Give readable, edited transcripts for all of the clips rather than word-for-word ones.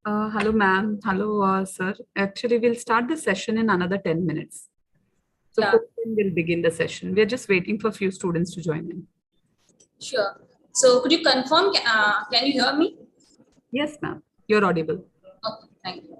Hello, ma'am. Hello, sir. Actually, we'll start the session in another 10 minutes. So, Yeah, 14 will begin the session. We're just waiting for a few students to join in. sure. So could you confirm, can you hear me? Yes, ma'am. You're audible. Okay, thank you.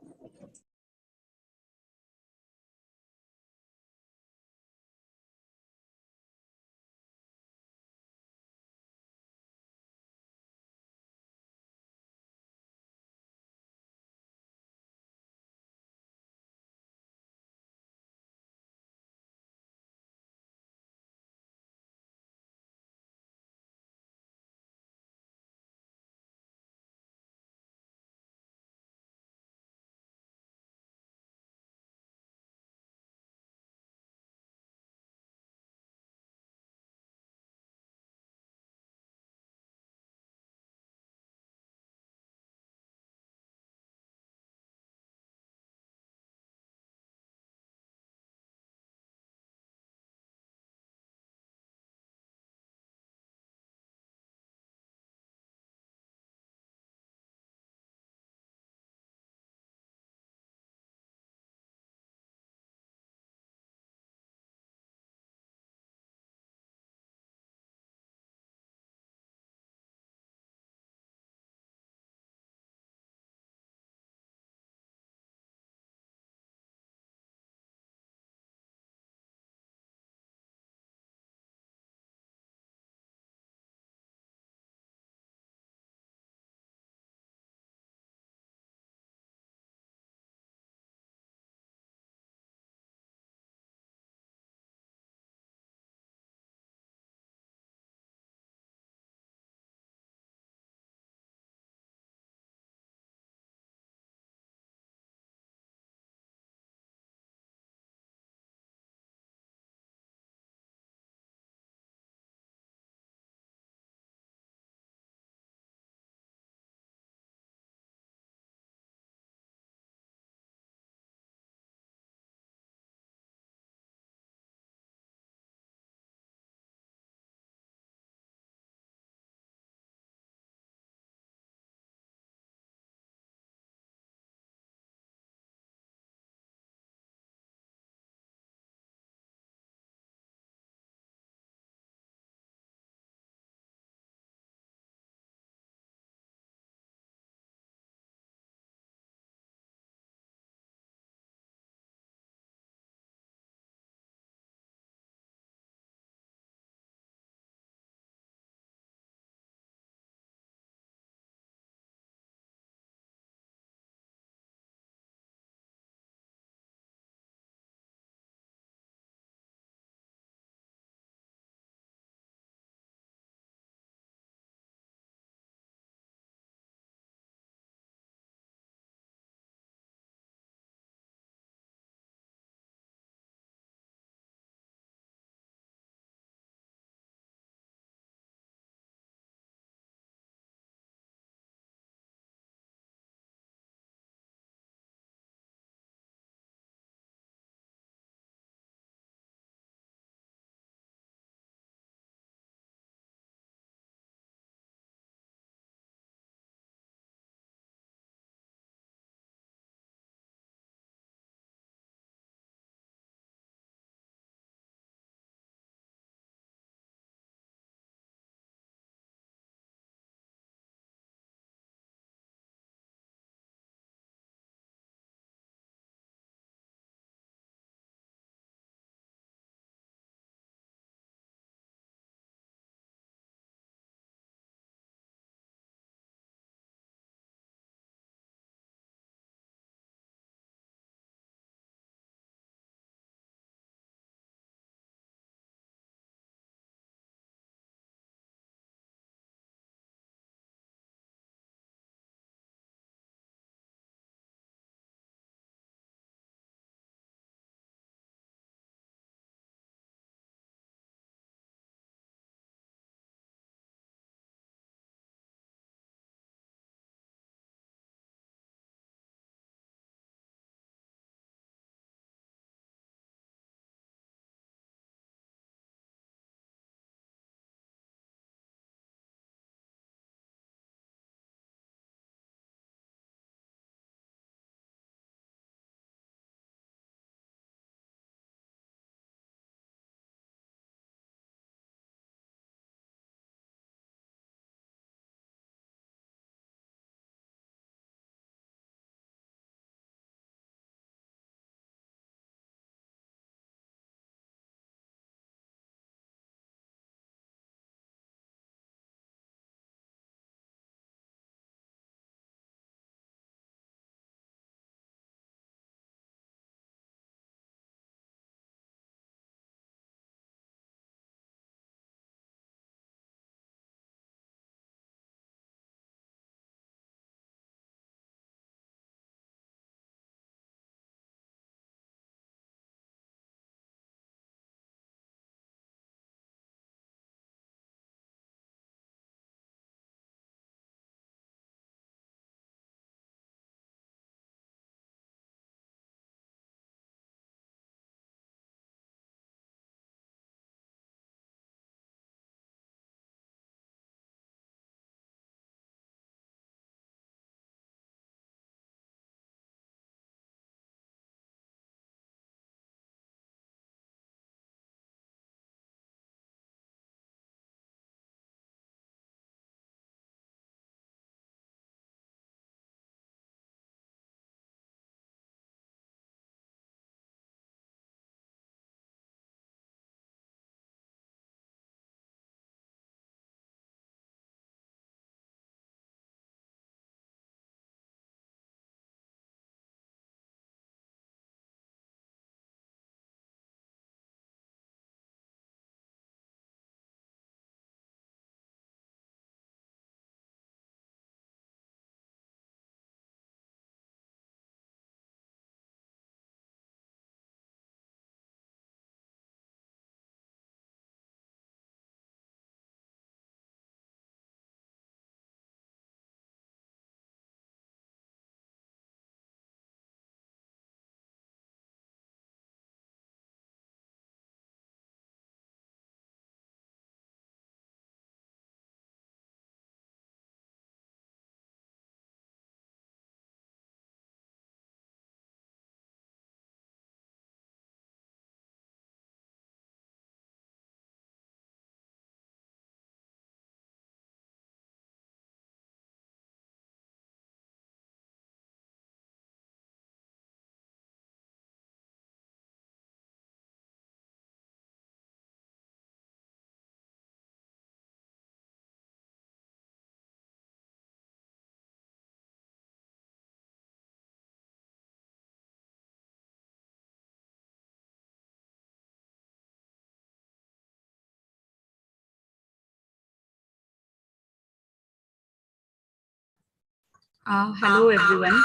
Hello, everyone.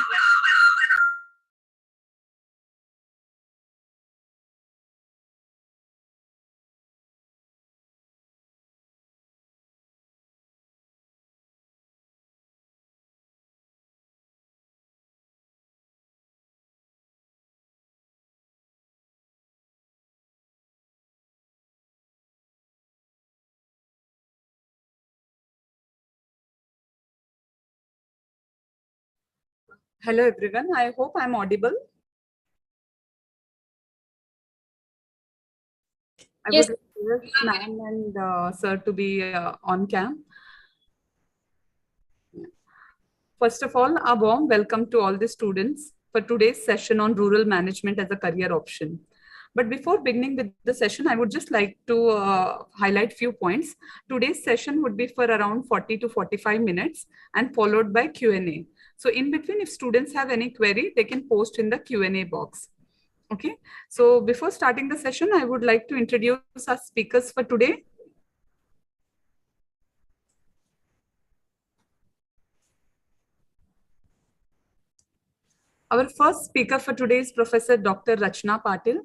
Hello, everyone. I hope I'm audible. I Yes. would request ma'am and sir to be on cam. First of all, a warm welcome to all the students for today's session on rural management as a career option. But before beginning with the session, I would just like to highlight few points. Today's session would be for around 40 to 45 minutes and followed by Q&A. So in between, if students have any query, they can post in the Q&A box. Okay, so before starting the session, I would like to introduce our speakers for today. Our first speaker for today is Professor Dr. Rachna Patil.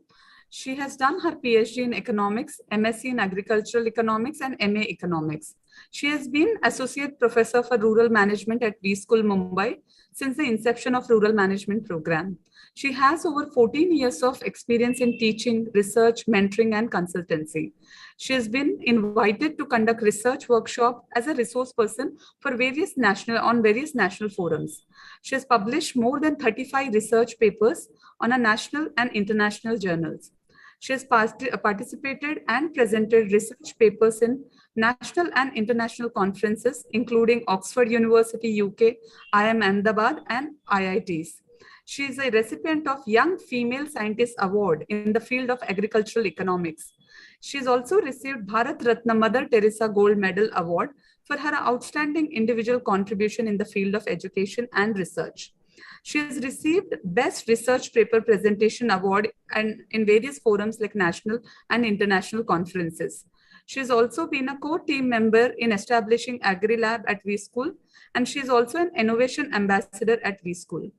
She has done her PhD in economics, MSc in agricultural economics, and MA economics. She has been Associate Professor for Rural Management at V School, Mumbai since the inception of Rural Management Program. She has over 14 years of experience in teaching, research, mentoring, and consultancy. She has been invited to conduct research workshop as a resource person for various national forums. She has published more than 35 research papers on a national and international journals. She has participated and presented research papers in national and international conferences, including Oxford University, UK, IIM Ahmedabad, and IITs. She is a recipient of Young Female Scientist Award in the field of agricultural economics. She has also received Bharat Ratna Mother Teresa Gold Medal Award for her outstanding individual contribution in the field of education and research. She has received Best Research Paper Presentation Award and in various forums like national and international conferences. She has also been a core team member in establishing AgriLab at V School, and she is also an innovation ambassador at V School.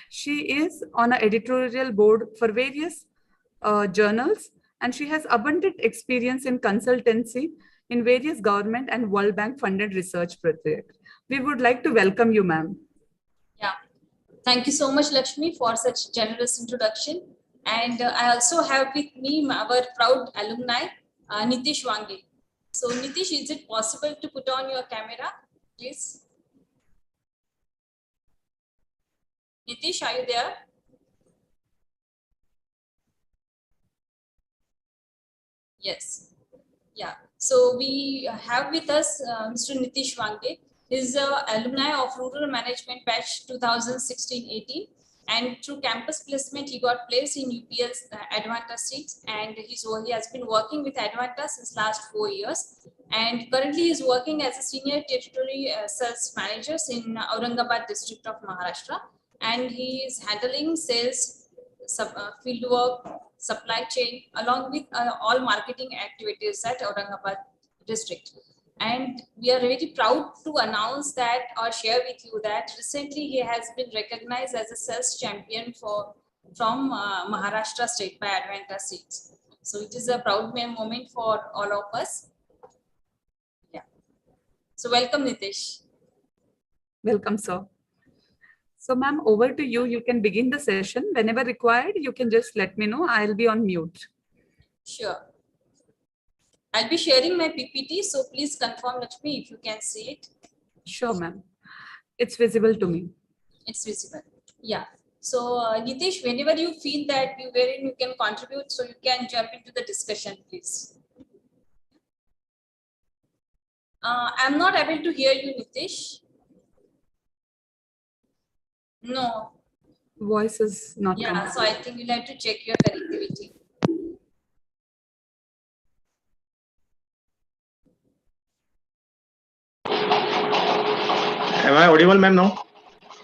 She is on an editorial board for various journals, and she has abundant experience in consultancy in various government and World Bank funded research projects. We would like to welcome you, ma'am. Yeah. Thank you so much, Lakshmi, for such generous introduction. And I also have with me our proud alumni, Nitish Wange. So Nitish, is it possible to put on your camera, please? Nitish, are you there? Yes. Yeah. So we have with us Mr. Nitish Wange. He's an alumni of Rural Management Batch 2016-18, and through campus placement, he got placed in UPL's Advanta seats, and he has been working with Advanta since last 4 years. And currently, he's working as a senior territory sales manager in Aurangabad district of Maharashtra, and he is handling sales, field work, supply chain, along with all marketing activities at Aurangabad district. And we are very proud to announce that or share with you that recently he has been recognized as a sales champion from Maharashtra state by Advanta seats. So it is a proud moment for all of us. Yeah. So welcome, Nitish. Welcome, sir. So, ma'am, over to you. You can begin the session. Whenever required, you can just let me know. I'll be on mute. Sure. I'll be sharing my PPT, so please confirm, Lakshmi, if you can see it. Sure, ma'am. It's visible to me. It's visible. Yeah. So, Nitish, whenever you feel that wherein you can contribute, so you can jump into the discussion, please. I'm not able to hear you, Nitish. No. Voice is not Yeah, coming. so I think you'll have to check your connectivity. Am I audible, ma'am, now?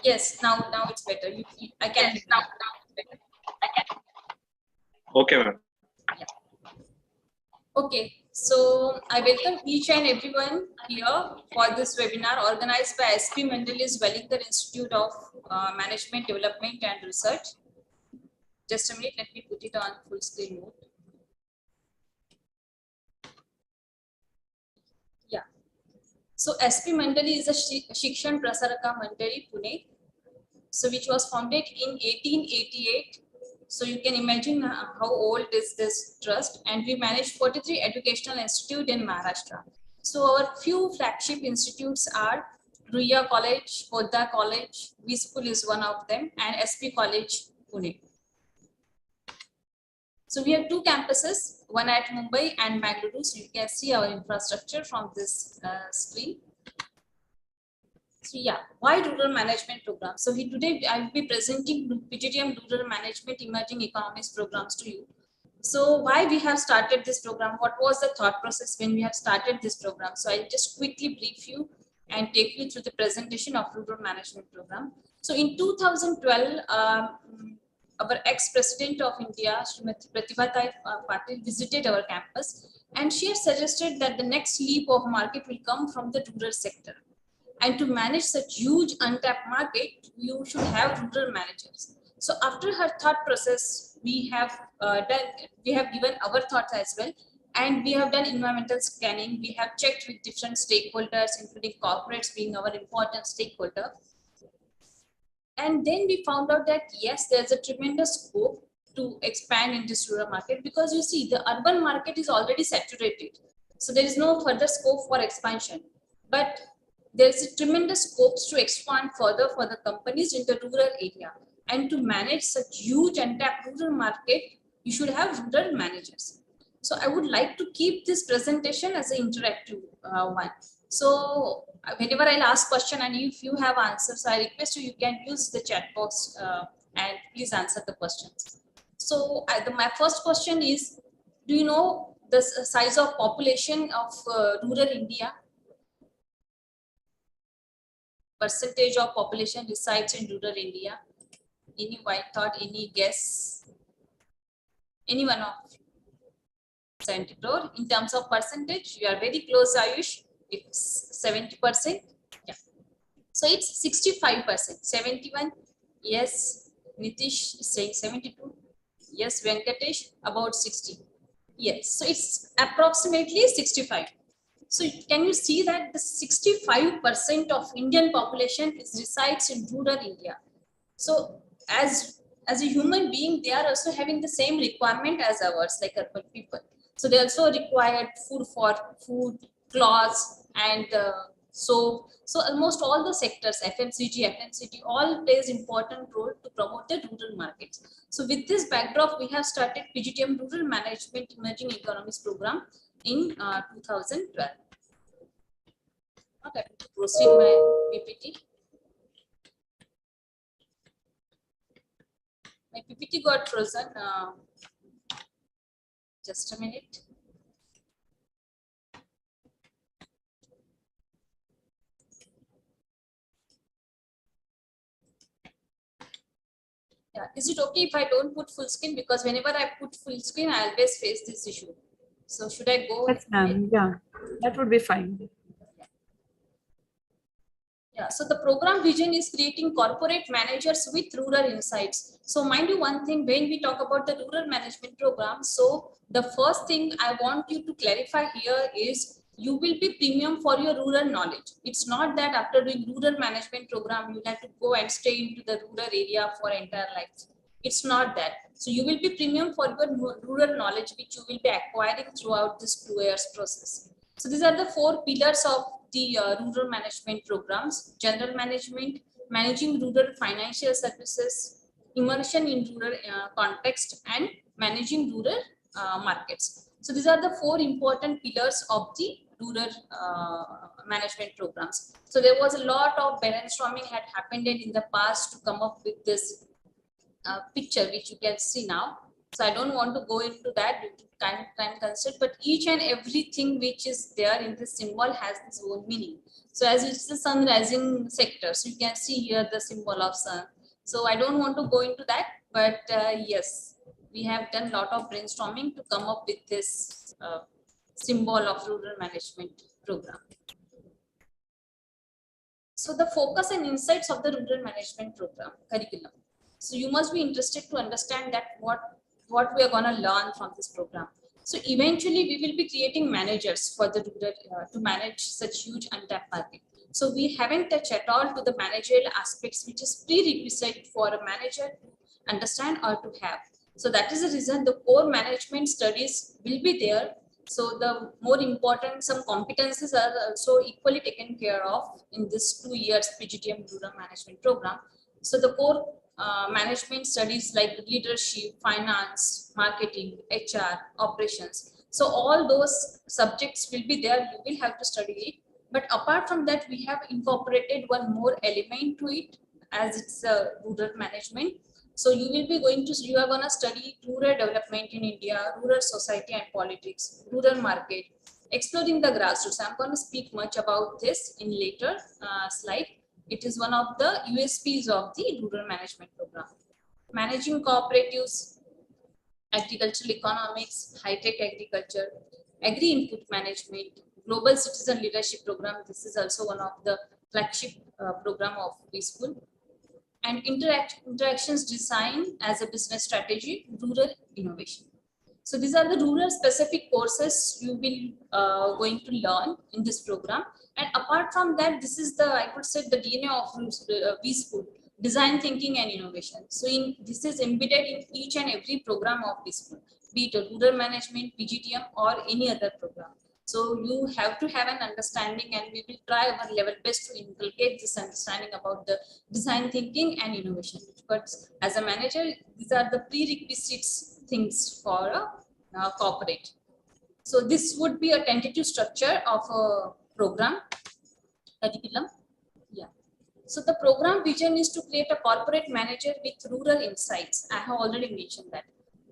Yes, now it's better. I can hear now it's better. Okay, ma'am. Okay. So I welcome each and everyone here for this webinar organized by SP Mandali's Wellington Institute of Management Development and Research. Just a minute, let me put it on full screen mode. Yeah. So SP Mandali is a Shikshan Prasaraka Mandali, Pune. So which was founded in 1888. So you can imagine how old is this trust, and we manage 43 educational institutes in Maharashtra. So our few flagship institutes are Ruya College, Podda College, V School is one of them, and SP College, Pune. So we have two campuses, one at Mumbai and Bangalore. So you can see our infrastructure from this screen. So yeah, why rural management program? So today I will be presenting PGTM Rural Management Emerging Economies programs to you. So why we have started this program? What was the thought process when we have started this program? So I'll just quickly brief you and take you through the presentation of Rural Management Program. So in 2012, our ex-president of India, Srimati Pratibha Patil, visited our campus, and she has suggested that the next leap of market will come from the rural sector. And to manage such huge untapped market, you should have rural managers. So after her thought process, we have given our thoughts as well. And we have done environmental scanning. We have checked with different stakeholders, including corporates being our important stakeholder. And then we found out that yes, there's a tremendous scope to expand in this rural market, because you see the urban market is already saturated. So there is no further scope for expansion. But there's a tremendous scope to expand further for the companies in the rural area. And to manage such huge untapped rural market, you should have rural managers. So I would like to keep this presentation as an interactive one. So whenever I'll ask question, and if you have answers, I request you can use the chat box and please answer the questions. So my first question is, do you know the size of population of rural India? Percentage of population resides in rural India? Any wild thought, any guess? Anyone of 70 crore? In terms of percentage, you are very close, Ayush. It's 70%. Yeah. So it's 65%. 71. Yes. Nitish is saying 72. Yes. Venkatesh about 60. Yes. So it's approximately 65. So can you see that the 65% of Indian population resides in rural India? So as a human being, they are also having the same requirement as ours, like urban people. So they also required food, clothes, and soap. So almost all the sectors, FMCG, all plays important role to promote the rural markets. So with this backdrop, we have started PGTM Rural Management Emerging Economies Program in 2012. Okay, to proceed my PPT. My PPT got frozen. Just a minute. Yeah, is it okay if I don't put full screen? Because whenever I put full screen, I always face this issue. So should I go? Yes, ma'am. Yeah, that would be fine. Yeah, so the program vision is creating corporate managers with rural insights. So mind you one thing, when we talk about the rural management program, so the first thing I want you to clarify here is you will be premium for your rural knowledge. It's not that after doing rural management program, you have to go and stay into the rural area for entire life. It's not that. So you will be premium for your rural knowledge, which you will be acquiring throughout this 2 years process. So these are the 4 pillars of the rural management programs: general management, managing rural financial services, immersion in rural context, and managing rural markets. So these are the 4 important pillars of the rural management programs. So there was a lot of brainstorming had happened in the past to come up with this picture, which you can see now. So I don't want to go into that due to time constraint, but each and everything which is there in this symbol has its own meaning. So as it's the sun rising sector, so you can see here the symbol of sun. So I don't want to go into that, but yes, we have done a lot of brainstorming to come up with this symbol of rural management program. So the focus and insights of the rural management program curriculum. So you must be interested to understand that what we are going to learn from this program. So eventually we will be creating managers for the rural to manage such huge untapped market. So we haven't touched at all to the managerial aspects, which is prerequisite for a manager to understand or to have. So that is the reason the core management studies will be there. So the more important, some competencies are also equally taken care of in this 2 years PGTM rural management program. So the core management studies like leadership, finance, marketing, HR, operations. So all those subjects will be there. You will have to study it. But apart from that, we have incorporated one more element to it, as it's a rural management. So you are going to study rural development in India, rural society and politics, rural market, exploring the grassroots. I'm going to speak much about this in later slide. It is one of the USPs of the rural management program. Managing cooperatives, agricultural economics, high-tech agriculture, agri-input management, global citizen leadership program. This is also one of the flagship program of B-School. And interactions design as a business strategy, rural innovation. So these are the rural specific courses you will going to learn in this program. And apart from that, this is the, I could say, the DNA of B-School, design thinking and innovation. So this is embedded in each and every program of B-School, be it a rural management, PGTM or any other program. So you have to have an understanding, and we will try our level best to inculcate this understanding about the design thinking and innovation. But as a manager, these are the prerequisites things for a corporate. So this would be a tentative structure of a program curriculum. Yeah. So the program vision is to create a corporate manager with rural insights. I have already mentioned that.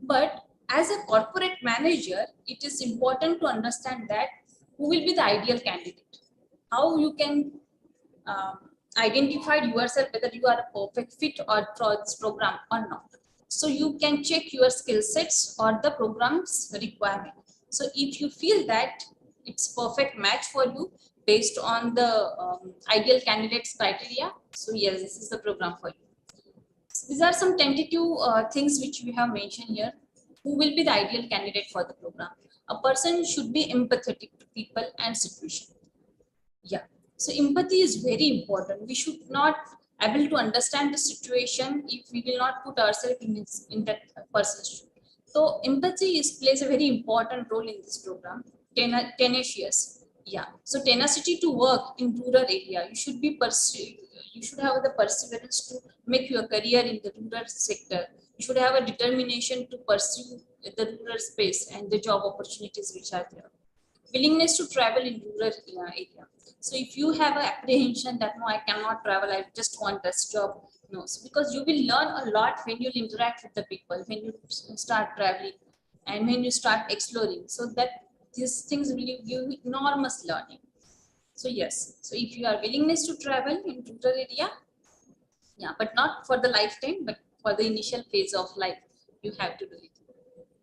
But as a corporate manager, it is important to understand that who will be the ideal candidate, how you can identify yourself whether you are a perfect fit or for this program or not. So you can check your skill sets or the program's requirement. So if you feel that it's perfect match for you based on the ideal candidates criteria, so yes, this is the program for you. So these are some tentative things which we have mentioned here. Who will be the ideal candidate for the program? A person should be empathetic to people and situation. Yeah. So empathy is very important. We should not able to understand the situation if we will not put ourselves in that person's shoe. So empathy plays a very important role in this program. Tenacious. Yeah. So tenacity to work in rural area. You should be you should have the perseverance to make your career in the rural sector. You should have a determination to pursue the rural space and the job opportunities which are there. Willingness to travel in rural area. So if you have an apprehension that no, I cannot travel, I just want this job, no. So because you will learn a lot when you interact with the people, when you start traveling and when you start exploring. So that these things will give you enormous learning. So yes, so if you are willingness to travel in rural area, yeah, but not for the lifetime, but for the initial phase of life, you have to do it.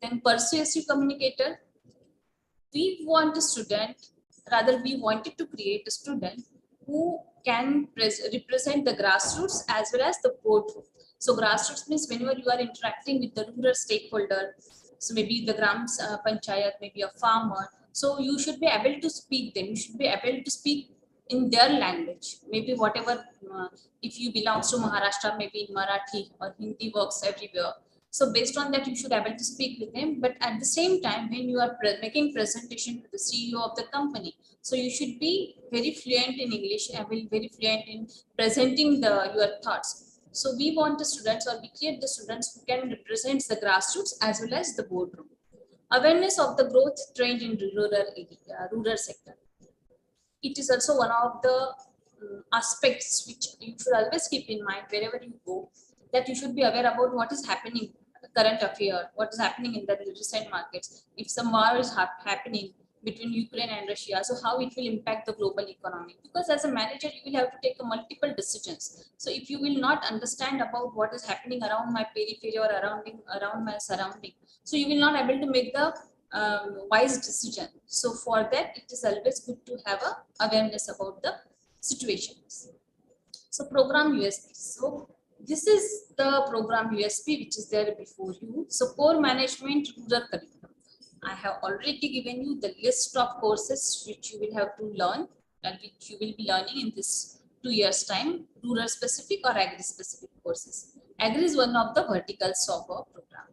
Then persuasive communicator. We want a student, rather we wanted to create a student who can represent the grassroots as well as the boardroom. So grassroots means whenever you are interacting with the rural stakeholder, so maybe the gram panchayat, maybe a farmer, so you should be able to speak them. You should be able to speak in their language. Maybe whatever, if you belong to Maharashtra, maybe in Marathi or Hindi works everywhere. So based on that, you should be able to speak with them. But at the same time, when you are making presentation to the CEO of the company, so you should be very fluent in English and very fluent in presenting your thoughts. So we want the students, or we create the students who can represent the grassroots as well as the boardroom. Awareness of the growth trend in rural sector. It is also one of the aspects which you should always keep in mind wherever you go, that you should be aware about what is happening, current affair, what is happening in the recent markets. If some war is happening between Ukraine and Russia, so how it will impact the global economy? Because as a manager, you will have to take multiple decisions. So if you will not understand about what is happening around my periphery or around my surrounding, so you will not able to make the wise decision. So for that, it is always good to have a awareness about the situations. So program USP. So this is the program USP which is there before you. So core management rural curriculum. I have already given you the list of courses which you will have to learn and which you will be learning in this 2 years time, rural specific or agri specific courses. Agri is one of the verticals of our program.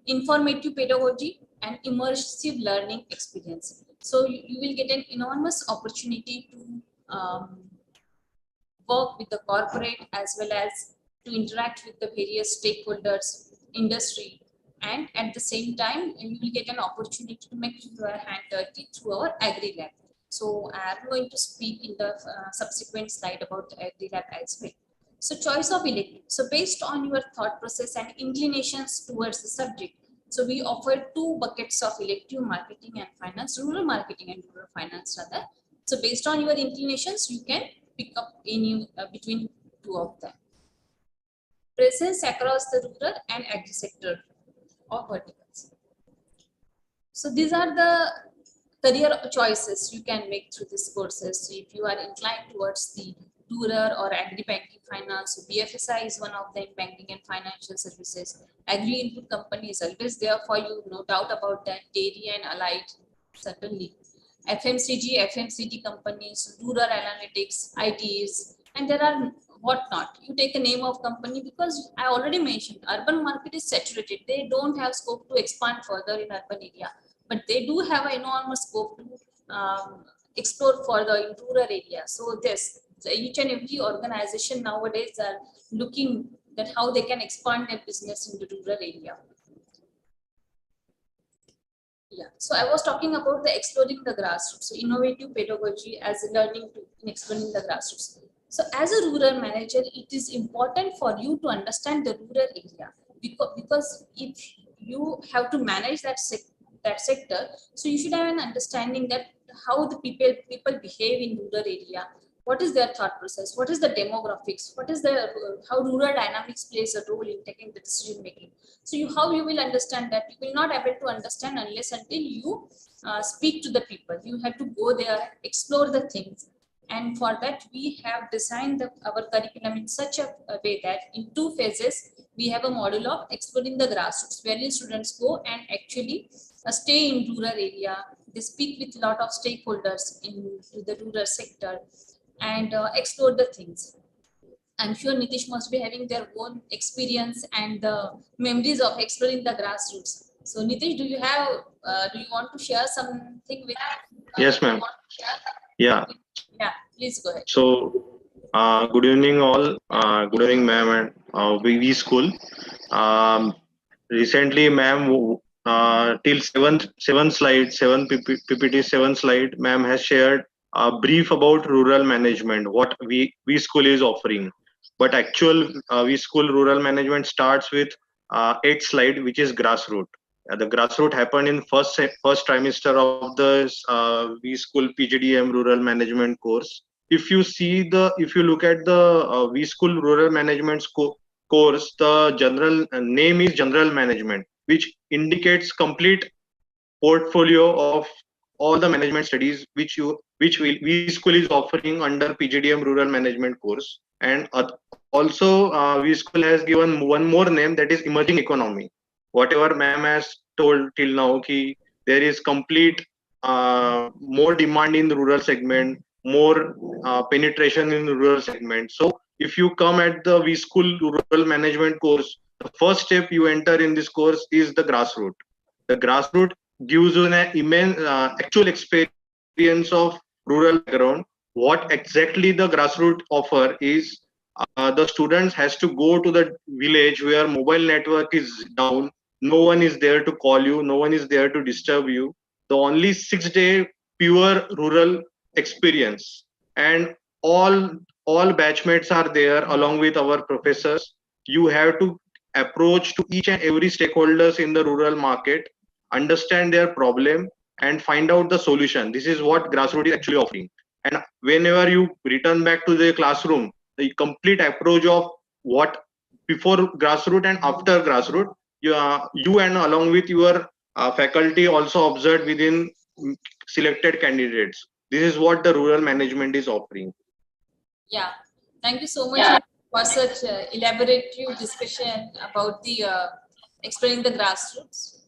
Informative pedagogy and immersive learning experience. So you will get an enormous opportunity to work with the corporate as well as to interact with the various stakeholders, industry, and at the same time, you will get an opportunity to make your hand dirty through our Agri Lab. So I am going to speak in the subsequent slide about the Agri Lab as well. So choice of elective. So based on your thought process and inclinations towards the subject, so we offer 2 buckets of elective: marketing and finance, rural marketing and rural finance rather. So based on your inclinations, you can pick up any between 2 of them. Presence across the rural and agri sector or verticals. So these are the career choices you can make through these courses. So if you are inclined towards the rural or agri banking finance, so BFSI is one of them, banking and financial services. Agri input company is always there for you, no doubt about that. Dairy and allied, certainly. FMCG companies, rural analytics, ITs, and there are whatnot. You take a name of company because I already mentioned urban market is saturated. They don't have scope to expand further in urban area, but they do have an enormous scope to explore further in rural area. So this, so each and every organization nowadays are looking at how they can expand their business in the rural area. Yeah, so I was talking about the exploring the grassroots, so innovative pedagogy as a learning tool in exploring the grassroots. So as a rural manager, it is important for you to understand the rural area because if you have to manage that sector, so you should have an understanding that how the people behave in rural area, what is their thought process, what is the demographics, what is the how rural dynamics plays a role in taking the decision making. So how you will understand that? You will not able to understand unless until you speak to the people. You have to go there, explore the things, and for that we have designed our curriculum in such a way that in 2 phases we have a module of exploring the grassroots, where students go and actually stay in rural area. They speak with a lot of stakeholders in the rural sector and explore the things. I'm sure Nitish must be having their own experience and the memories of exploring the grassroots. So Nitish, do you want to share something with? Yes, ma'am. Yeah. Yeah, please go ahead. So, good evening all. Good evening, ma'am, and VV School. Recently, ma'am, till seventh slide, 7 slide, ma'am has shared a brief about rural management, what we school is offering. But actual we school rural management starts with 8th slide, which is grassroots. The grassroots happened in first trimester of the we school PGDM rural management course. If you look at the we school rural management course, the general name is general management, which indicates complete portfolio of all the management studies we school is offering under PGDM rural management course. And also we school has given one more name, that is emerging economy. Whatever ma'am has told till now, there is complete more demand in the rural segment, more penetration in the rural segment. So if you come at the V School rural management course, the first step you enter in this course is the grassroots. The grassroots gives you an immense actual experience of rural background. What exactly the grassroots offer is the students has to go to the village where mobile network is down. No one is there to call you. No one is there to disturb you. The only 6-day pure rural experience, and all batchmates are there along with our professors. You have to approach to each and every stakeholders in the rural market, understand their problem, and find out the solution. This is what grassroots is actually offering. And whenever you return back to the classroom, the complete approach of what before grassroots and after grassroots, you and along with your faculty also observed within selected candidates. This is what the rural management is offering. Yeah, thank you so much for such elaborative discussion about the explaining the grassroots.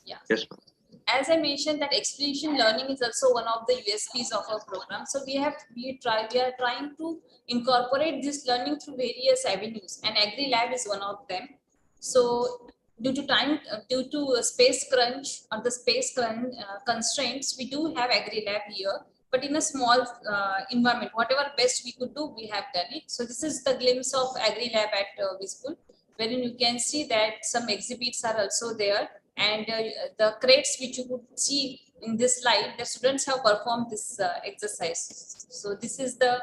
Yeah. Yes, ma'am. As I mentioned, that experiential learning is also one of the USPs of our program. So we are trying to incorporate this learning through various avenues, and Agri Lab is one of them. So due to a space crunch or the constraints, we do have Agri Lab here, but in a small environment. Whatever best we could do, we have done it. So this is the glimpse of Agri Lab at Vispool, wherein you can see that some exhibits are also there, and the crates which you could see in this slide, the students have performed this exercise. So this is the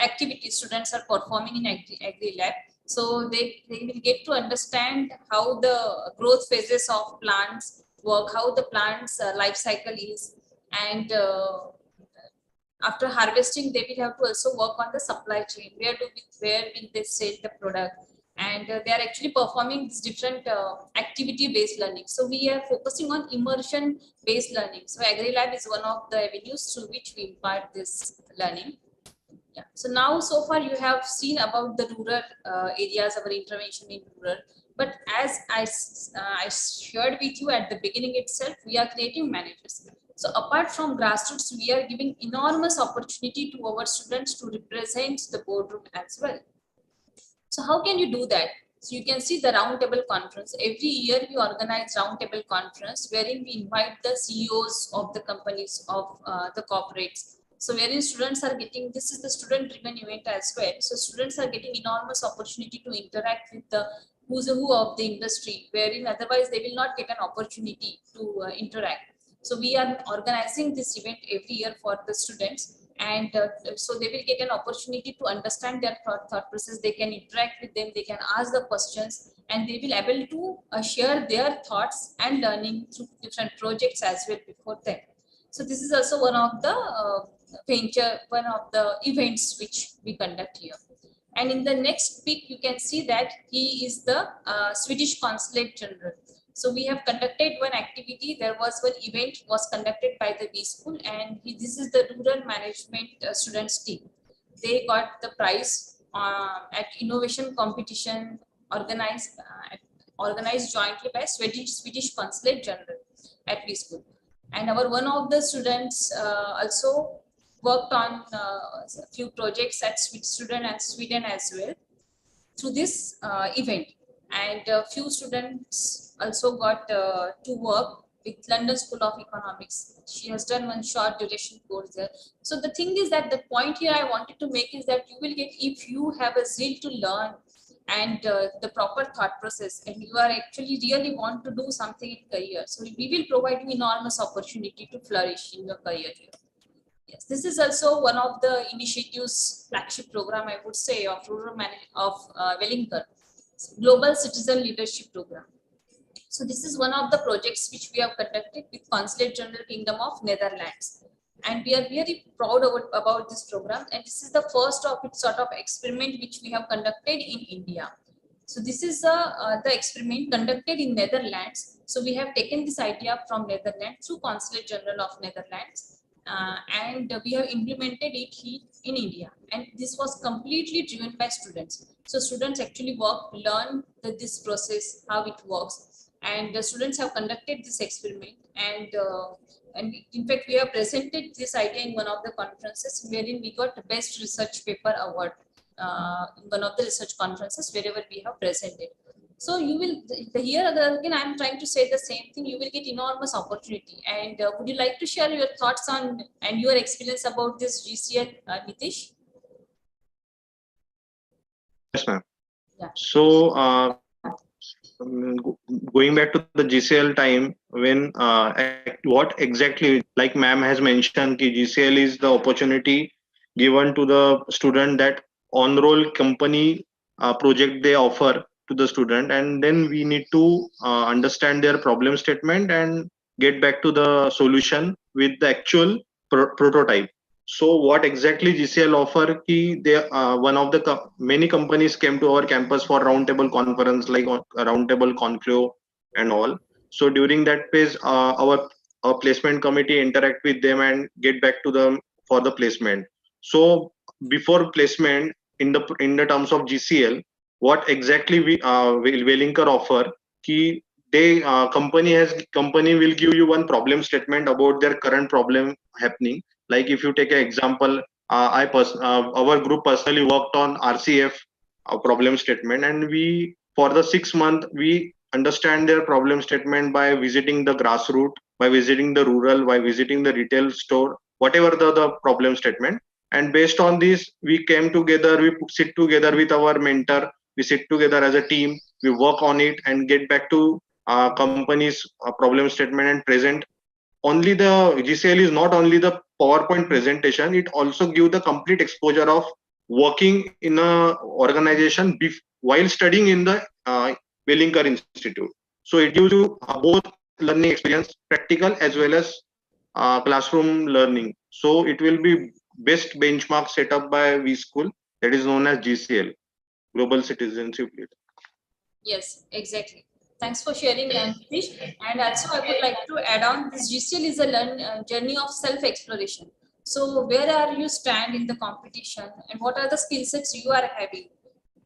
activity students are performing in Agri Lab. So they will get to understand how the growth phases of plants work, how the plant's life cycle is, and after harvesting, they will have to also work on the supply chain. Where will they sell the product? And they are actually performing this different activity-based learning. So we are focusing on immersion-based learning. So AgriLab is one of the avenues through which we impart this learning. Yeah. So now, so far, you have seen about the rural areas, our intervention in rural. But as I shared with you at the beginning itself, we are creating managers. So apart from grassroots, we are giving enormous opportunity to our students to represent the boardroom as well. So how can you do that? So you can see the roundtable conference. Every year we organize roundtable conference wherein we invite the CEOs of the companies, of the corporates. So wherein students are getting, this is the student driven event as well. So students are getting enormous opportunity to interact with the who's who of the industry, wherein otherwise they will not get an opportunity to interact. So we are organizing this event every year for the students, and so they will get an opportunity to understand their thought process. They can interact with them, they can ask the questions, and they will able to share their thoughts and learning through different projects as well before them. So this is also one of the one of the events which we conduct here. And in the next pic, you can see that he is the Swedish Consulate General. So we have conducted one activity. There was one event was conducted by the B School, and this is the rural management students team. They got the prize at innovation competition organized jointly by Swedish Consulate General at B School. And our one of the students also worked on a few projects at Sweden as well through this event. And a few students also got to work with London School of Economics. She has done one short duration course there. So the thing is that the point here I wanted to make is that you will get, if you have a zeal to learn and the proper thought process, and you are actually really want to do something in career, so we will provide you enormous opportunity to flourish in your career here. Yes, this is also one of the initiatives, flagship program, I would say, of rural Wellington, Global Citizen Leadership Program. So this is one of the projects which we have conducted with Consulate General Kingdom of Netherlands. And we are very proud about this program. And this is the first of its sort of experiment which we have conducted in India. So this is the experiment conducted in Netherlands. So we have taken this idea from Netherlands through Consulate General of Netherlands. And we have implemented it in India, and this was completely driven by students. So students actually learn this process, how it works, and the students have conducted this experiment, and in fact we have presented this idea in one of the conferences wherein we got the best research paper award in one of the research conferences wherever we have presented. So you will here again, I'm trying to say the same thing. You will get enormous opportunity. And would you like to share your thoughts on and your experience about this GCL, Nitish? Yes, ma'am. Yeah. So going back to the GCL time, when what exactly, like ma'am has mentioned, GCL is the opportunity given to the student, that on-roll company project they offer to the student, and then we need to understand their problem statement and get back to the solution with the actual prototype. So what exactly GCL offer? They one of the many companies came to our campus for roundtable conference, like roundtable conclave and all. So during that phase, our placement committee interact with them and get back to them for the placement. So before placement, in the terms of GCL, what exactly Wellinger offer? Ki they company will give you one problem statement about their current problem happening. Like if you take an example, our group personally worked on RCF problem statement, and we for the 6 month we understand their problem statement by visiting the grassroots, by visiting the rural, by visiting the retail store, whatever the problem statement. And based on this, we came together, sit together with our mentor, we sit together as a team, we work on it and get back to company's problem statement and present. Only the GCL is not only the PowerPoint presentation, it also gives the complete exposure of working in a organization while studying in the Wellinger Institute. So it gives you both learning experience, practical as well as classroom learning. So it will be best benchmark set up by V School, that is known as GCL, Global Citizenship Leader. Yes, exactly. Thanks for sharing, Nitish. And also, I would like to add on this GCL is a journey of self-exploration. So, where are you stand in the competition, and what are the skill sets you are having,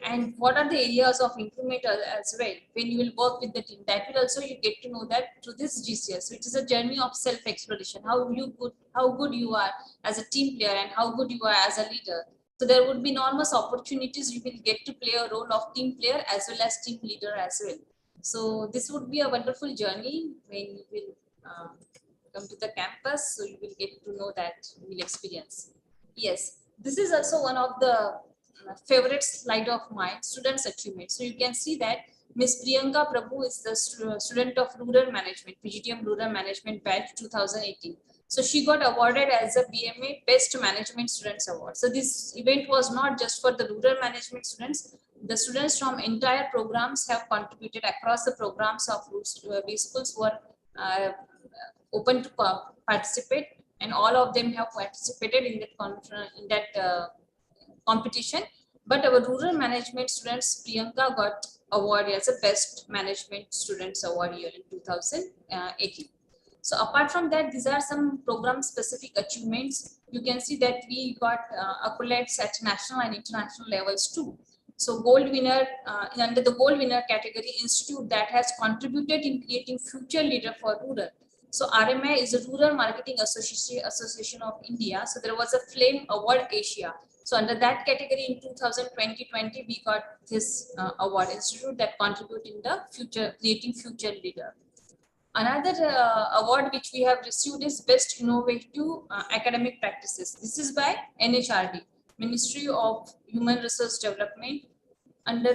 and what are the areas of improvement as well when you will work with the team? That will also you get to know that through this GCL. So, it is a journey of self-exploration. How good you are as a team player, and how good you are as a leader. So there would be enormous opportunities. You will get to play a role of team player as well as team leader as well. So this would be a wonderful journey when you will come to the campus. So you will get to know that, you will experience. Yes, this is also one of the favorite slide of mine, students' achievement. So you can see that Miss Priyanka Prabhu is the student of Rural Management, PGTM Rural Management Batch 2018. So she got awarded as a BMA Best Management Students Award. So this event was not just for the rural management students. The students from entire programs have contributed across the programs of B schools were open to participate, and all of them have participated in that competition. But our rural management students, Priyanka got awarded as a Best Management Students Award year in 2018. So apart from that, these are some program specific achievements. You can see that we got accolades at national and international levels too. So gold winner, under the gold winner category, institute that has contributed in creating future leader for rural. So RMI is a Rural Marketing Association of India. So there was a Flame Award Asia. So under that category in 2020, we got this award, institute that contribute in the future, creating future leader. Another award which we have received is Best Innovative Academic Practices. This is by NHRD, Ministry of Human Resource Development. Under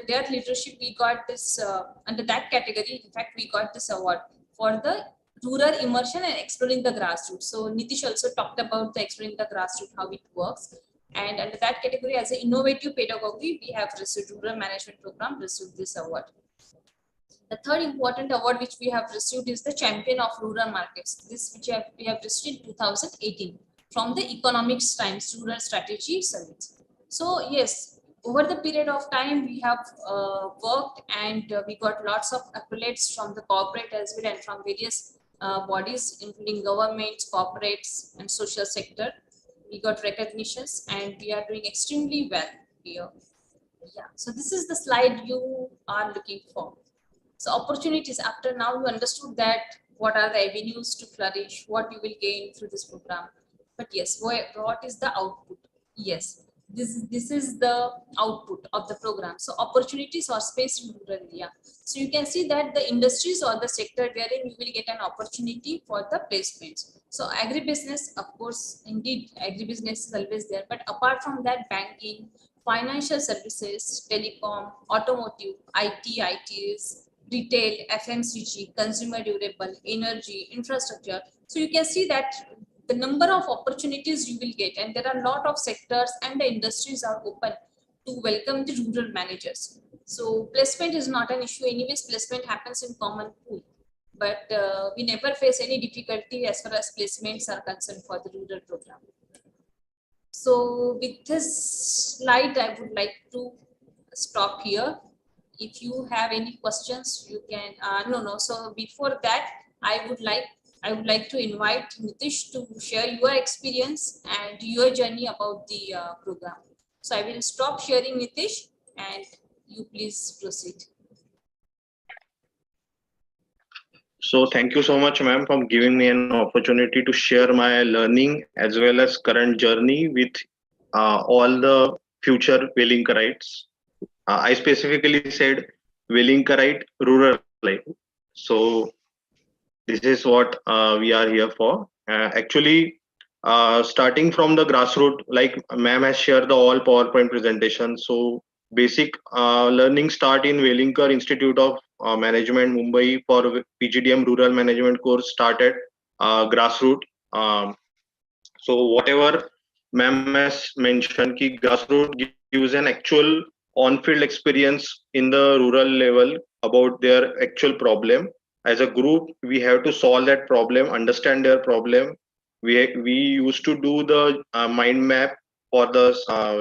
their leadership, we got this, under that category, in fact, we got this award for the rural immersion and exploring the grassroots. So Nitish also talked about the exploring the grassroots, how it works. And under that category, as an innovative pedagogy, we have received rural management program, received this award. The third important award which we have received is the Champion of Rural Markets. This which we have received in 2018 from the Economics Times Rural Strategy Service. So yes, over the period of time we have worked, and we got lots of accolades from the corporate as well and from various bodies including governments, corporates and social sector. We got recognitions and we are doing extremely well here. Yeah, so this is the slide you are looking for. So opportunities, after now you understood that what are the avenues to flourish, what you will gain through this program. But yes, what is the output? Yes, this is the output of the program. So opportunities or space in rural area. So you can see that the industries or the sector wherein you will get an opportunity for the placements. So agribusiness, of course, indeed, agribusiness is always there. But apart from that, banking, financial services, telecom, automotive, ITs, retail, FMCG, consumer durable, energy, infrastructure. So you can see that the number of opportunities you will get, and there are a lot of sectors and the industries are open to welcome the rural managers. So placement is not an issue. Anyways, placement happens in common pool, but we never face any difficulty as far as placements are concerned for the rural program. So with this slide, I would like to stop here. if you have any questions, you can. No. So before that, I would like to invite Nitish to share your experience and your journey about the program. So I will stop sharing, Nitish, and you please proceed. So thank you so much, ma'am, for giving me an opportunity to share my learning as well as current journey with all the future Wellinkerites. I specifically said Wellinkerite rural life. So this is what we are here for. Actually, starting from the grassroots, like ma'am has shared the all PowerPoint presentation. So basic learning start in Wellinkar Institute of Management, Mumbai for PGDM Rural Management course started grassroots. Um, so whatever ma'am has mentioned, ki grassroots gives an actual on-field experience in the rural level about their actual problem. As a group, we have to solve that problem, understand their problem. We used to do the mind map for the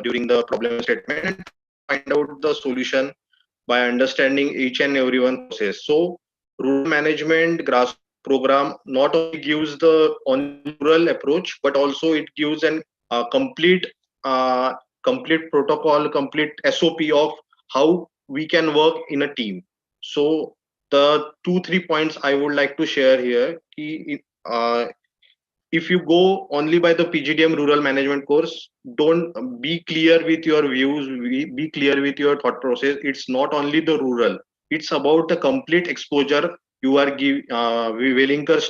during the problem statement and try to find out the solution by understanding each and every one process. So rural management grassroots program not only gives the only rural approach, but also it gives an complete uh, complete protocol, complete SOP of how we can work in a team. So the 2 3 points I would like to share here. If you go only by the PGDM rural management course, don't be clear with your views, be clear with your thought process. It's not only the rural, it's about the complete exposure you are Wellinkar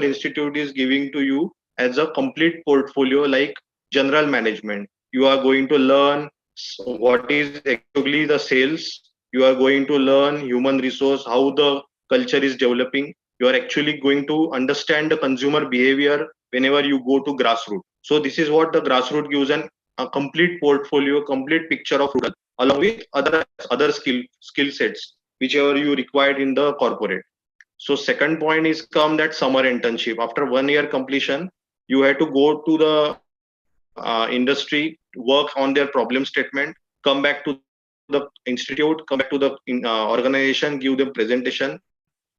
Institute is giving to you as a complete portfolio like general management. You are going to learn what is actually the sales. You are going to learn human resource, how the culture is developing. You are actually going to understand the consumer behavior whenever you go to grassroots. So this is what the grassroots gives a complete portfolio, complete picture of rural, along with other skill sets whichever you required in the corporate. So second point is come that summer internship. After 1 year completion, you have to go to the industry, work on their problem statement, come back to the institute, come back to the organization, give them presentation.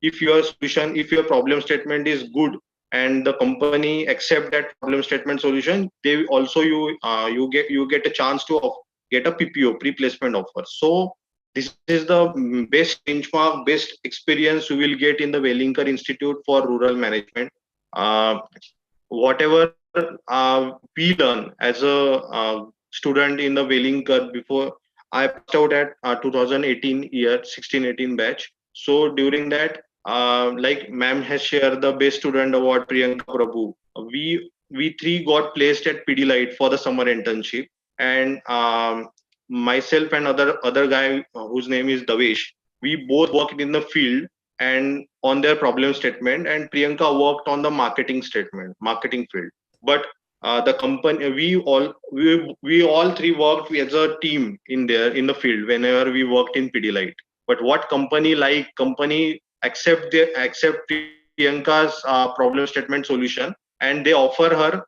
If your solution, if your problem statement is good and the company accept that problem statement solution, they also you get a chance to get a PPO, pre-placement offer. So this is the best benchmark, best experience you will get in the Wellinkar Institute for Rural Management. Uh, Whatever we learn as a student in the Wellinkar before I passed out at 2018 year, 16-18 batch. So during that, like ma'am has shared the best student award, Priyanka Prabhu. We three got placed at Pidilite for the summer internship, and myself and other guy whose name is Davesh. We both worked in the field and on their problem statement, and Priyanka worked on the marketing field. But the company, we all three worked as a team in there in the field whenever we worked in Pidilite. But what company accept Priyanka's problem statement solution, and they offer her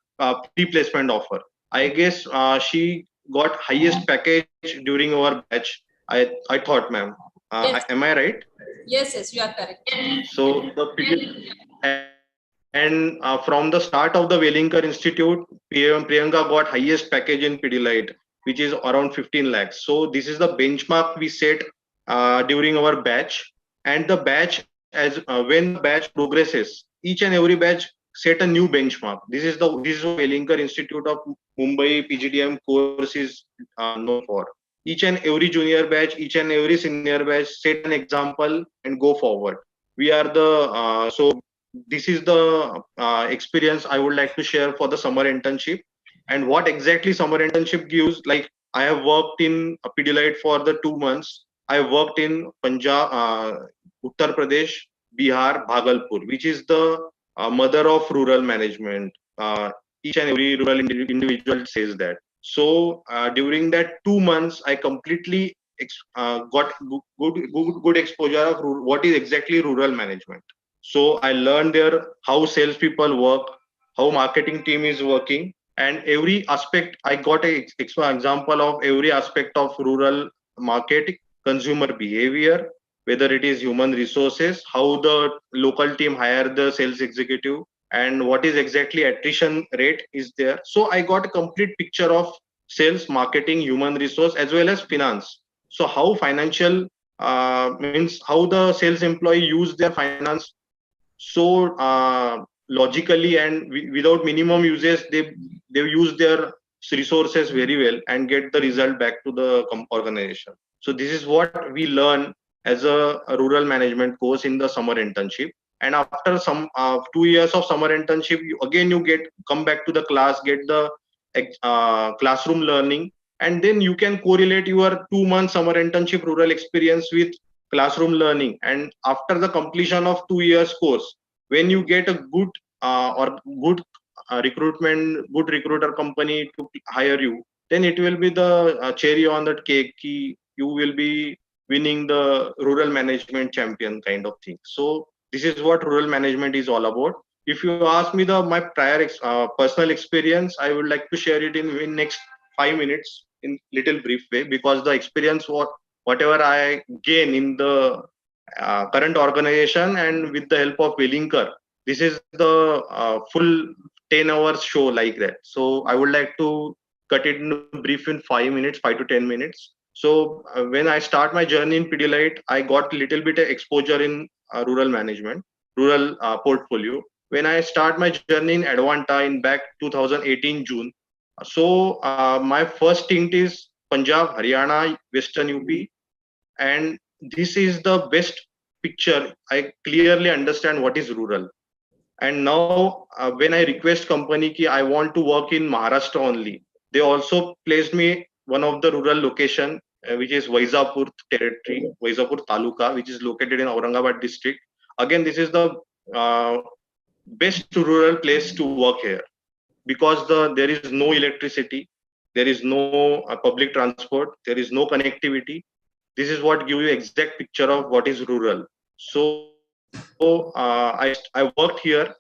pre-placement offer. I guess she got highest package during our batch. I thought, ma'am. Yes. Am I right? Yes, you are correct. So and from the start of the Wellinkar Institute, Priyanka got highest package in Pidilite, which is around 15 lakhs. So this is the benchmark we set during our batch, and the batch as when the batch progresses, each and every batch set a new benchmark. This is what Wellinkar Institute of Mumbai PGDM course is known for. Each and every junior batch, each and every senior batch set an example and go forward. We are the this is the experience I would like to share for the summer internship. And what exactly summer internship gives, like I have worked in Pidilite for the 2 months. I worked in Punjab, Uttar Pradesh, Bihar, Bhagalpur, which is the mother of rural management. Each and every rural individual says that. So during that 2 months, I completely got good exposure of what is exactly rural management. So I learned there how salespeople work, how marketing team is working, and every aspect. I got a example of every aspect of rural marketing consumer behavior, whether it is human resources, how the local team hire the sales executive, and what is exactly attrition rate is there. So I got a complete picture of sales, marketing, human resource, as well as finance. So how financial means how the sales employee use their finance so logically and without minimum uses, they use their resources very well and get the result back to the organization. So this is what we learn as a rural management course in the summer internship. And after some 2 years of summer internship, you get come back to the class, get the classroom learning, and then you can correlate your 2 month summer internship rural experience with classroom learning. And after the completion of 2 years course, when you get a good or good good recruiter company to hire you, then it will be the cherry on that cake. You will be winning the rural management champion kind of thing. So this is what rural management is all about. If you ask me the my prior personal experience, I would like to share it in next 5 minutes in little brief way, because the experience whatever I gain in the current organization and with the help of Wellinger, this is the full 10 hours show like that. So I would like to cut it in brief in 5 minutes, 5 to 10 minutes. So when I start my journey in Pidilite, I got little bit of exposure in rural management, rural portfolio. When I start my journey in Advanta in back 2018 June, so my first stint is Punjab, Haryana, Western UP, and this is the best picture. I clearly understand what is rural. And now when I request company ki I want to work in Maharashtra only, they also placed me one of the rural location, which is Vaizapur territory, Vaizapur Taluka, which is located in Aurangabad district. Again, this is the uh, best rural place to work here, because there is no electricity, there is no public transport, there is no connectivity. This is what give you exact picture of what is rural. So I worked here.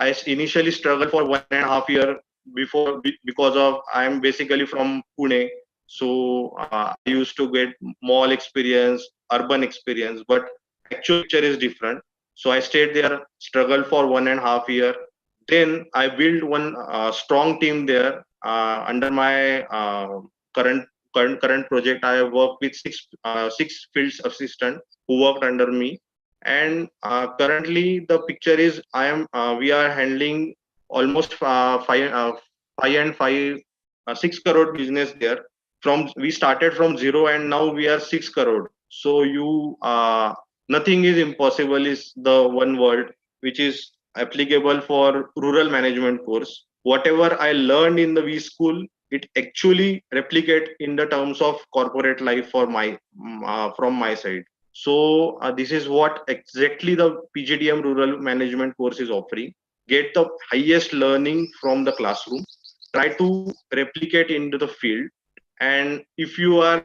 I initially struggled for 1.5 year because of I am basically from Pune. So I used to get mall experience, urban experience, but actual picture is different. So I stayed there, struggled for 1.5 year. Then I built one strong team there under my current project. I have worked with six fields assistant who worked under me. And currently the picture is we are handling almost 6 crore business there. From we started from zero and now we are 6 crore. So nothing is impossible is the one word which is applicable for rural management course. Whatever I learned in the V school, it actually replicate in the terms of corporate life for my from my side. So this is what exactly the PGDM rural management course is offering. Get the highest learning from the classroom, try to replicate into the field. And if you are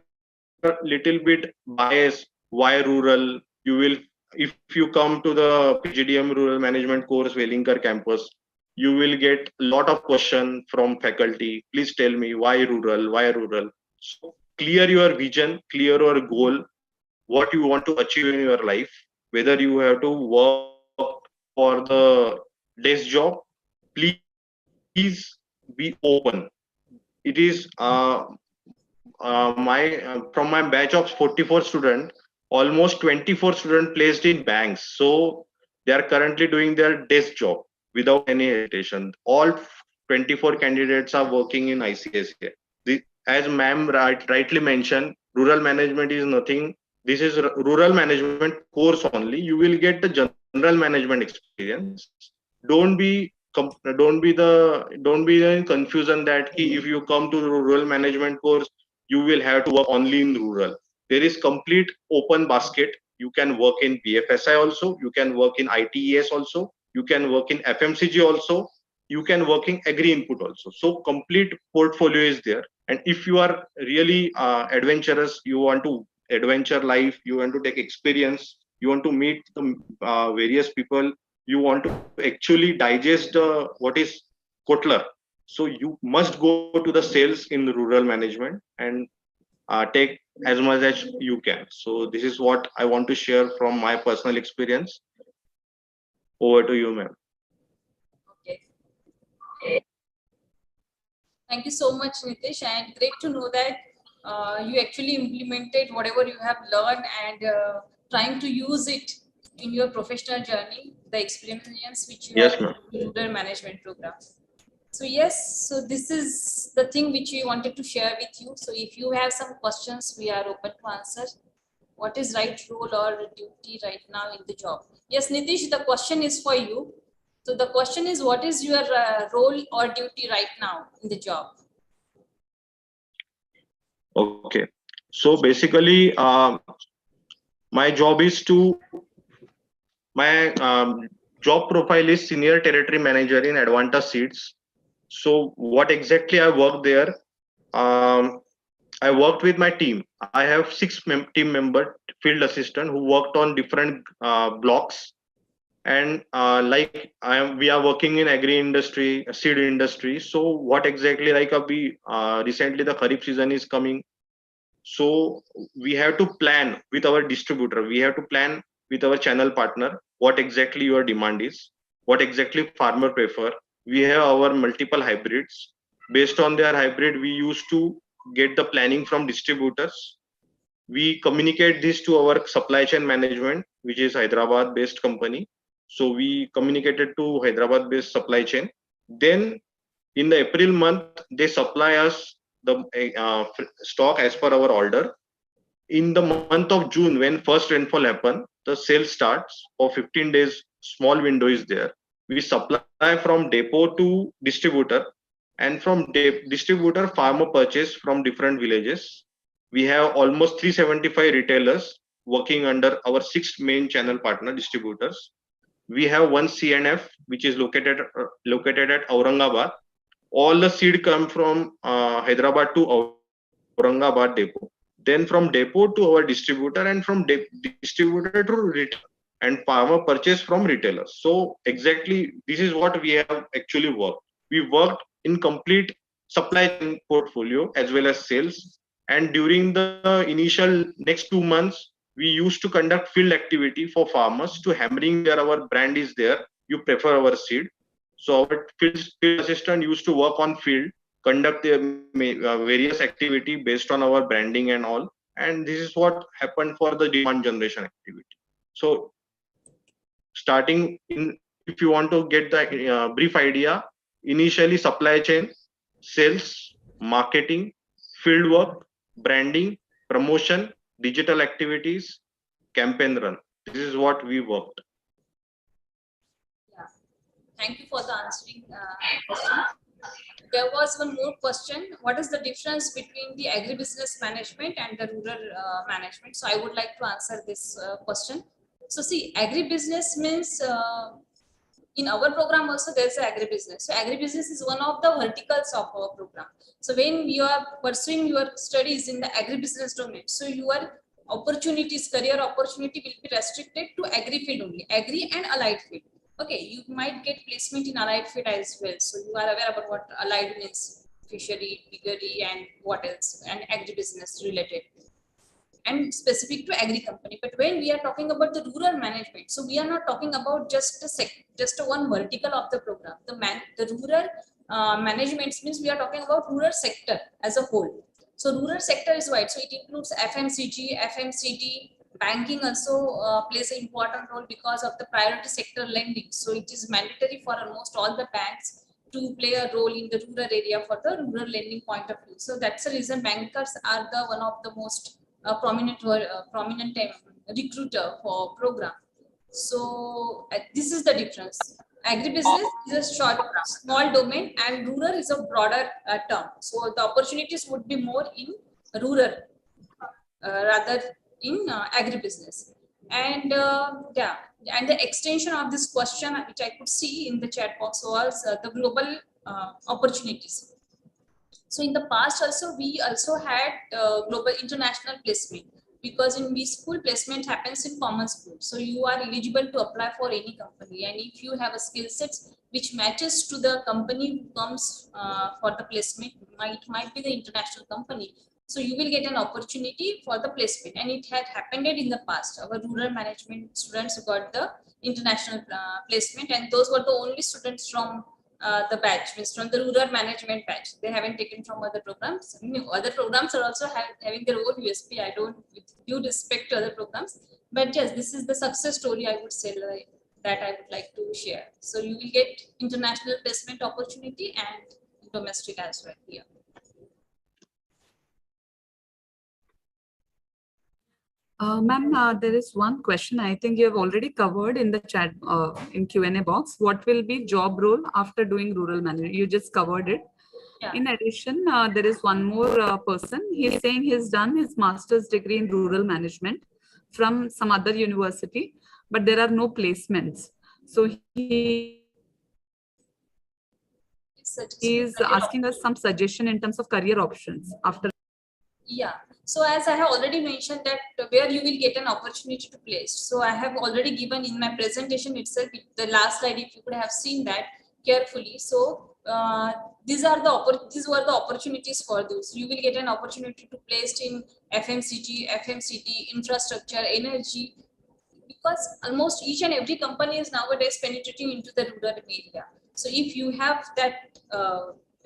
little bit biased, why rural, you will, if you come to the PGDM rural management course, Wellinger campus, you will get a lot of question from faculty. Please tell me why rural, why rural. So clear your vision, clear your goal, what you want to achieve in your life, whether you have to work for the desk job, please be open. It is from my batch of 44 students, almost 24 students placed in banks. So they are currently doing their desk job without any hesitation. All 24 candidates are working in ICSA. As ma'am rightly mentioned, rural management is nothing. This is rural management course only. You will get the general management experience. Don't be don't be in confusion that if you come to the rural management course, you will have to work only in rural. There is complete open basket. You can work in BFSI also, you can work in ITES also, you can work in FMCG also, you can work in agri input also. So complete portfolio is there. And if you are really adventurous, you want to adventure life, you want to take experience, you want to meet the various people, you want to actually digest what is Kotler. So you must go to the sales in rural management. And take as much as you can. So this is what I want to share from my personal experience. Over to you, ma'am. Okay. Thank you so much, Nitish, and great to know that you actually implemented whatever you have learned and trying to use it in your professional journey, the experience which you Yes, have ma'am. in the rural management program. So yes, so this is the thing which we wanted to share with you. So if you have some questions, we are open to answer. What is right role or duty right now in the job? Yes, Nitish, the question is for you. So the question is, what is your role or duty right now in the job? Okay. So basically, my job is to my job profile is senior territory manager in Advanta Seeds. So what exactly I work there? Um, I worked with my team. I have team member field assistant who worked on different blocks, and we are working in agri industry, seed industry. So what exactly we recently the Kharif season is coming. So we have to plan with our distributor. We have to plan with our channel partner what exactly your demand is, what exactly farmer prefer. We have our multiple hybrids. Based on their hybrid, we used to get the planning from distributors. We communicate this to our supply chain management, which is Hyderabad based company. So we communicated to Hyderabad based supply chain. Then in the April month, they supply us the stock as per our order. In the month of June, when first rainfall happen, the sale starts for 15 days. Small window is there. We supply from depot to distributor, and from distributor farmer purchase from different villages. We have almost 375 retailers working under our 6 main channel partner distributors. We have one CNF which is located at Aurangabad. All the seed come from Hyderabad to Aurangabad depot. Then from depot to our distributor, and from distributor to retailer, and farmer purchase from retailers. So exactly this is what we have actually worked. We worked in complete supply chain portfolio as well as sales. And during the initial next 2 months, we used to conduct field activity for farmers to hammering where our brand is there. You prefer our seed. So our field assistant used to work on field, conduct their various activity based on our branding and all. And this is what happened for the demand generation activity. So starting in, if you want to get the brief idea, initially supply chain, sales, marketing, field work, branding, promotion, digital activities, campaign run. This is what we worked. Yeah, thank you for the answering question. There was one more question. What is the difference between the agribusiness management and the rural management? So I would like to answer this question. So see, agribusiness means in our program also there's agribusiness. So agribusiness is one of the verticals of our program. So when you are pursuing your studies in the agribusiness domain, so your opportunities, career opportunity will be restricted to agri field only, agri and allied field. Okay, you might get placement in allied field as well. So you are aware about what allied means, fishery, piggery, and what else, and agribusiness related and specific to agri company. But when we are talking about the rural management, so we are not talking about just a one vertical of the program. The rural management means we are talking about rural sector as a whole. So rural sector is wide. So it includes FMCG, FMCD, banking also plays an important role because of the priority sector lending. So it is mandatory for almost all the banks to play a role in the rural area for the rural lending point of view. So that's the reason bankers are the one of the most prominent recruiter for program. So this is the difference. Agribusiness is a small domain, and rural is a broader term. So the opportunities would be more in rural rather in agribusiness. And yeah, and the extension of this question, which I could see in the chat box, was the global opportunities. So in the past also, we also had global international placement, because in B school placement happens in common school. So you are eligible to apply for any company. And if you have a skill sets which matches to the company who comes for the placement, it might be the international company. So you will get an opportunity for the placement, and it had happened in the past. Our rural management students got the international placement, and those were the only students from the batch, means from the rural management batch. They haven't taken from other programs. Other programs are also having their own USP. I don't, with due respect to other programs, but yes, this is the success story I would say that I would like to share. So you will get international placement opportunity and domestic as well here. Ma'am, there is one question I think you have already covered in the chat in Q&A box. What will be job role after doing rural management? You just covered it. Yeah. In addition, there is one more person. He's saying he's done his master's degree in rural management from some other university, but there are no placements. So he is asking us some suggestion in terms of career options after. Yeah, so as I have already mentioned that where you will get an opportunity to place. So I have already given in my presentation itself, the last slide, if you could have seen that carefully. So these were the opportunities for those. You will get an opportunity to place in FMCG, infrastructure, energy, because almost each and every company is nowadays penetrating into the rural area. So if you have that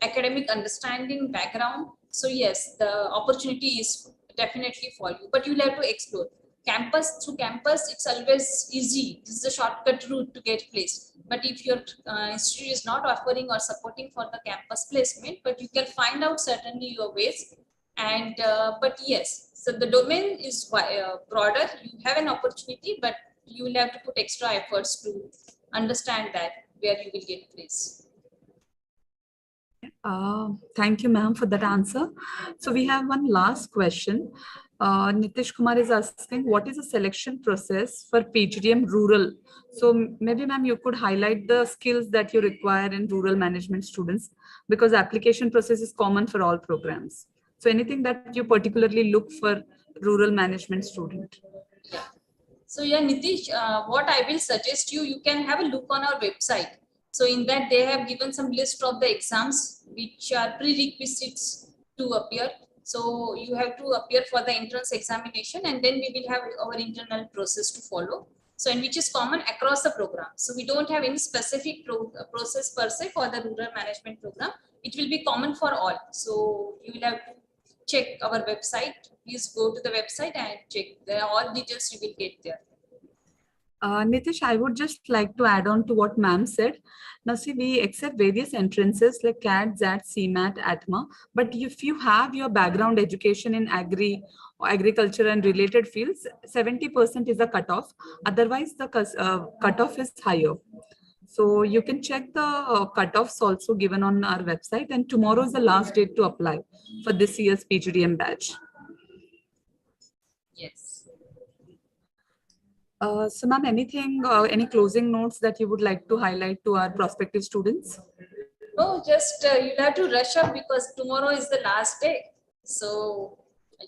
academic understanding background, so yes, the opportunity is definitely for you, but you'll have to explore. Through campus, it's always easy. This is a shortcut route to get placed. But if your institute is not offering or supporting for the campus placement, but you can find out certainly your ways. And but yes, so the domain is broader. You have an opportunity, but you will have to put extra efforts to understand that where you will get placed. Thank you, ma'am, for that answer. So we have one last question. Nitish Kumar is asking, what is the selection process for PGDM rural? So maybe, ma'am, you could highlight the skills that you require in rural management students, because application process is common for all programs. So anything that you particularly look for rural management student? Yeah. So yeah, Nitish, what I will suggest you can have a look on our website. So in that they have given some list of the exams which are prerequisites to appear. So you have to appear for the entrance examination, and then we will have our internal process to follow. So, and which is common across the program. So we don't have any specific process per se for the rural management program. It will be common for all. So you will have to check our website. Please go to the website and check. All details you will get there. Nitish, I would just like to add on to what ma'am said. Now, see, we accept various entrances like CAT, ZAT, CMAT, ATMA. But if you have your background education in agriculture and related fields, 70% is the cutoff. Otherwise, the cutoff is higher. So you can check the cutoffs also given on our website. And tomorrow is the last date to apply for this year's PGDM batch. Yes. So ma'am, anything, any closing notes that you would like to highlight to our prospective students? No, just you'll have to rush up because tomorrow is the last day. So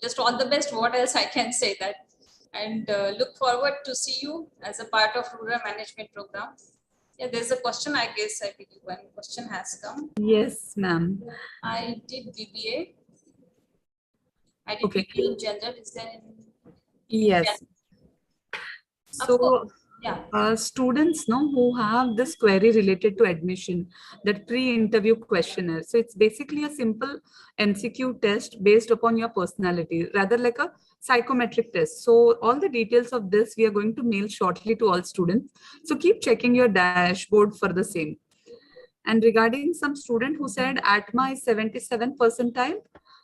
just all the best. What else I can say that? And look forward to see you as a part of rural management program. Yeah, there's a question, I guess. I believe one question has come. Yes, ma'am. I did BBA. I did Okay. BBA in general. Is there any? Yes. Yeah. So Yeah. Students who have this query related to admission, that pre-interview questionnaire. So it's basically a simple MCQ test based upon your personality, rather like a psychometric test. So all the details of this we are going to mail shortly to all students. So keep checking your dashboard for the same. And regarding some student who said ATMA is 77 percentile,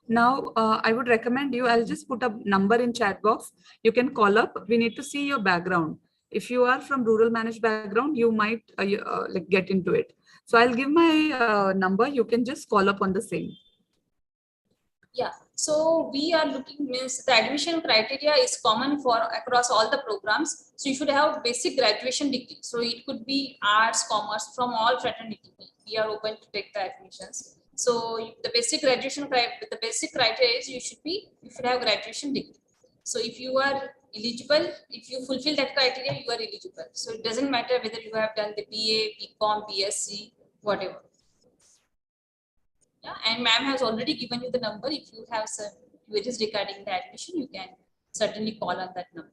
now I would recommend you, I'll just put a number in chat box. You can call up. We need to see your background. If you are from rural managed background, you might like get into it. So I'll give my number. You can just call up on the same. Yeah, so we are looking, means the admission criteria is common for across all the programs. So you should have basic graduation degree. So it could be arts, commerce, from all fraternity. We are open to take the admissions. So the basic graduation, the basic criteria is you should have graduation degree. So if you are eligible, if you fulfill that criteria, you are eligible. So it doesn't matter whether you have done the BA, BCom, BSc, whatever. Yeah, and ma'am has already given you the number if you have some queries regarding the admission, you can certainly call on that number.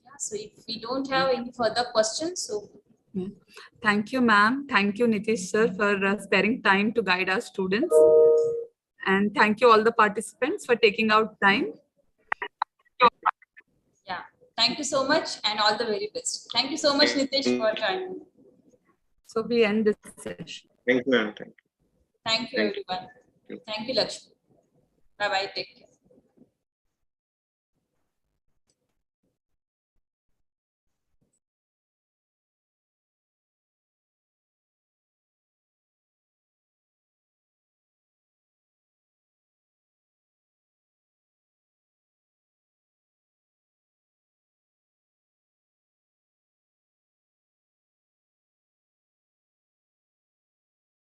Yeah, so if we don't have any further questions, so Thank you, ma'am. Thank you, Nitish sir, for sparing time to guide our students. And thank you all the participants for taking out time. yeah, thank you so much and all the very best. Thank you so much, Nitish, for joining. So we end this session. Thank you, and thank you. Thank you, Thank you. everyone. Thank you, Lakshmi. Bye-bye. Take care.